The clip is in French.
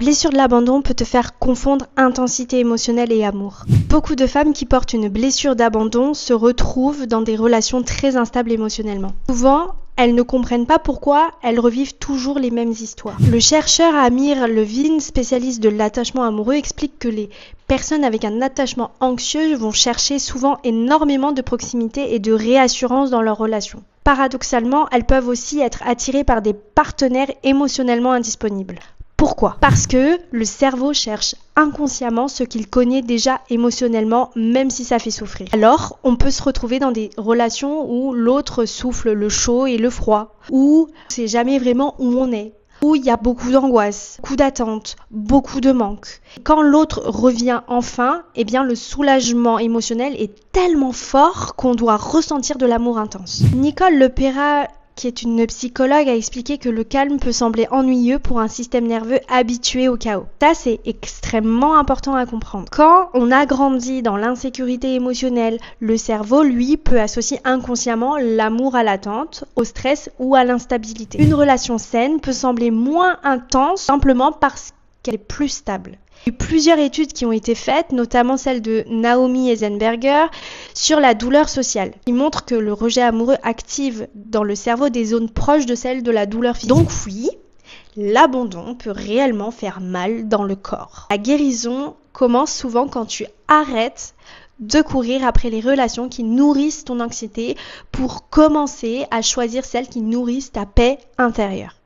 Blessure de l'abandon peut te faire confondre intensité émotionnelle et amour. Beaucoup de femmes qui portent une blessure d'abandon se retrouvent dans des relations très instables émotionnellement. Souvent, elles ne comprennent pas pourquoi elles revivent toujours les mêmes histoires. Le chercheur Amir Levine, spécialiste de l'attachement amoureux, explique que les personnes avec un attachement anxieux vont chercher souvent énormément de proximité et de réassurance dans leurs relations. Paradoxalement, elles peuvent aussi être attirées par des partenaires émotionnellement indisponibles. Pourquoi ? Parce que le cerveau cherche inconsciemment ce qu'il connaît déjà émotionnellement, même si ça fait souffrir. Alors, on peut se retrouver dans des relations où l'autre souffle le chaud et le froid, où on sait jamais vraiment où on est, où il y a beaucoup d'angoisse, beaucoup d'attentes, beaucoup de manque. Quand l'autre revient enfin, eh bien le soulagement émotionnel est tellement fort qu'on doit ressentir de l'amour intense. Nicole Lepera, qui est une psychologue, a expliqué que le calme peut sembler ennuyeux pour un système nerveux habitué au chaos. Ça, c'est extrêmement important à comprendre. Quand on a grandi dans l'insécurité émotionnelle, le cerveau, lui, peut associer inconsciemment l'amour à l'attente, au stress ou à l'instabilité. Une relation saine peut sembler moins intense simplement parce qu'elle est plus stable. Il y a eu plusieurs études qui ont été faites, notamment celle de Naomi Eisenberger, sur la douleur sociale. Ils montrent que le rejet amoureux active dans le cerveau des zones proches de celles de la douleur physique. Donc oui, l'abandon peut réellement faire mal dans le corps. La guérison commence souvent quand tu arrêtes de courir après les relations qui nourrissent ton anxiété pour commencer à choisir celles qui nourrissent ta paix intérieure.